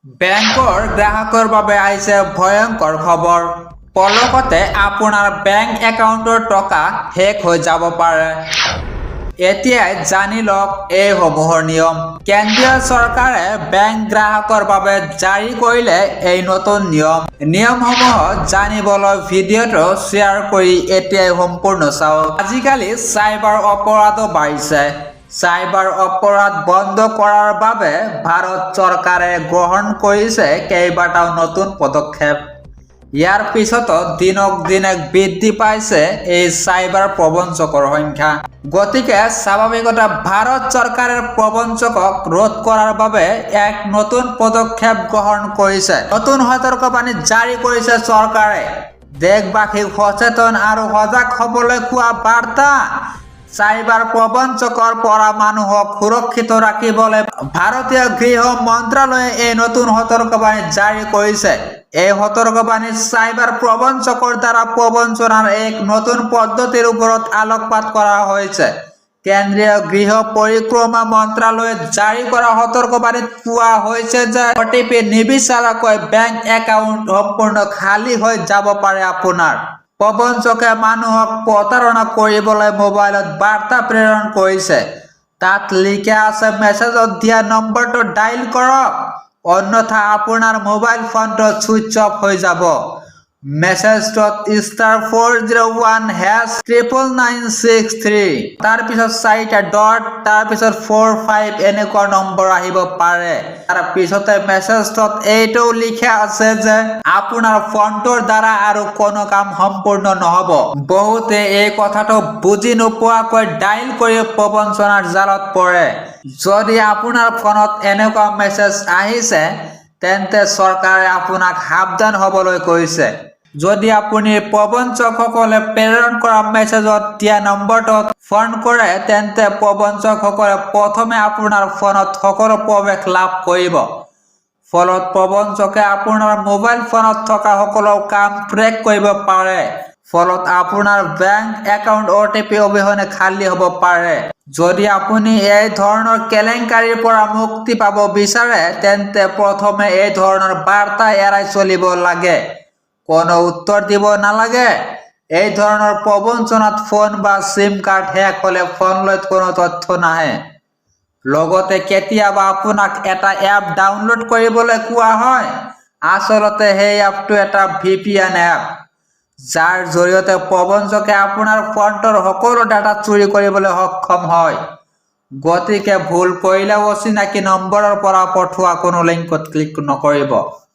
বেংকৰ গ্ৰাহকৰ বাবে আহিছে ভয়ংকৰ খবৰ। পলকতে আপোনাৰ বেংক একাউণ্টৰ টকা হেক হৈ যাব পাৰে। এতিয়াই জানি লওক এইসমূহৰ নিয়ম। কেন্দ্ৰীয় চৰকাৰে বেংক গ্ৰাহকৰ বাবে জাৰি কৰিলে এই নতুন নিয়মসমূহ জানিবলৈ ভিডিঅ'টো শ্বেয়াৰ কৰি এতিয়াই সম্পূৰ্ণ চাওক। আজিকালি চাইবাৰ অপৰাধো বাঢ়িছে। চাইবাৰ অপৰাধ বন্ধ কৰাৰ বাবে ভাৰত চৰকাৰে গ্ৰহণ কৰিছে কেইবাটাও নতুন পদক্ষেপ। ইয়াৰ পিছতো দিনক দিনে বৃদ্ধি পাইছে এই চাইবাৰ প্ৰবঞ্চকৰ সংখ্যা। গতিকে স্বাভাৱিকতে ভাৰত চৰকাৰে প্ৰবঞ্চকক ৰোধ কৰাৰ বাবে এক নতুন পদক্ষেপ গ্ৰহণ কৰিছে। নতুন সতৰ্কবাণী জাৰি কৰিছে চৰকাৰে। দেশবাসীক সচেতন আৰু সজাগ হ'বলৈ কোৱা বাৰ্তা। চাইবাৰ প্ৰবঞ্চকৰ পৰা মানুহক সুৰক্ষিত ৰাখিবলৈ ভাৰতীয় গৃহ মন্ত্ৰালয়ে এই নতুন সতৰ্কবাণী জাৰি কৰিছে। এই সতৰ্কবাণীত চাইবাৰ প্ৰবঞ্চকৰ দ্বাৰা প্ৰবঞ্চনাৰ এক নতুন পদ্ধতিৰ ওপৰত আলোকপাত কৰা হৈছে। কেন্দ্ৰীয় গৃহ পৰিক্ৰমা মন্ত্ৰালয়ে জাৰি কৰা সতৰ্কবাণীত কোৱা হৈছে যে OTP নিবিচাৰাকৈ বেংক একাউণ্ট সম্পূৰ্ণ খালী হৈ যাব পাৰে আপোনাৰ। প্ৰবঞ্চকে মানুহক প্ৰতাৰণা কৰিবলৈ মোবাইলত বাৰ্তা প্ৰেৰণ কৰিছে। তাত লিখা আছে মেছেজত দিয়া নম্বৰটো ডাইল কৰক, অন্যথা আপোনাৰ মোবাইল ফোনটো ছুইচ অফ হৈ যাব। মেছেজটোত *401#99963 তাৰ পিছত 4টা ডট তাৰ পিছত 45 এনেকুৱা নম্বৰ আহিব পাৰে। তাৰ পিছতে মেছেজটোত এইটোও লিখা আছে যে আপোনাৰ ফোনটোৰ দ্বাৰা আৰু কোনো কাম সম্পূৰ্ণ নহ'ব। বহুতে এই কথাটো বুজি নোপোৱাকৈ ডাইল কৰি প্ৰবঞ্চনাৰ জালত পৰে। যদি আপোনাৰ ফোনত এনেকুৱা মেছেজ আহিছে তেন্তে চৰকাৰে আপোনাক সাৱধান হ'বলৈ কৈছে। যদি আপুনি প্ৰবঞ্চকসকলে প্ৰেৰণ কৰা মেছেজত দিয়া নম্বৰটোত ফোন কৰে তেন্তে প্ৰবঞ্চকসকলে প্ৰথমে আপোনাৰ ফোনত সকলো প্ৰৱেশ লাভ কৰিব। ফলত প্ৰবঞ্চকে আপোনাৰ মোবাইল ফোনত থকা সকলো কাম ট্ৰেক কৰিব পাৰে। ফলত আপোনাৰ বেংক একাউণ্ট OTP অবিহনে খালী হ'ব পাৰে। যদি আপুনি এই ধৰণৰ কেলেংকাৰীৰ পৰা মুক্তি পাব বিচাৰে তেন্তে প্ৰথমে এই ধৰণৰ বাৰ্তা এৰাই চলিব লাগে। কোনো উত্তৰ দিব নালাগে। এই ধৰণৰ প্ৰবঞ্চনাত ফোন বা চিম কাৰ্ড হেক হ'লে ফোনলৈ কোনো তথ্য নাহে। লগতে কেতিয়াবা আপোনাক এটা এপ ডাউনলোড কৰিবলৈ কোৱা হয়। আচলতে সেই এপটো এটা VPN এপ, যাৰ জৰিয়তে প্ৰবঞ্চকে আপোনাৰ ফোনটোৰ সকলো ডাটা চুৰি কৰিবলৈ সক্ষম হয়। গতিকে ভুল কৰিলেও অচিনাকি নম্বৰৰ পৰা পঠোৱা কোনো লিংকত ক্লিক নকৰিব।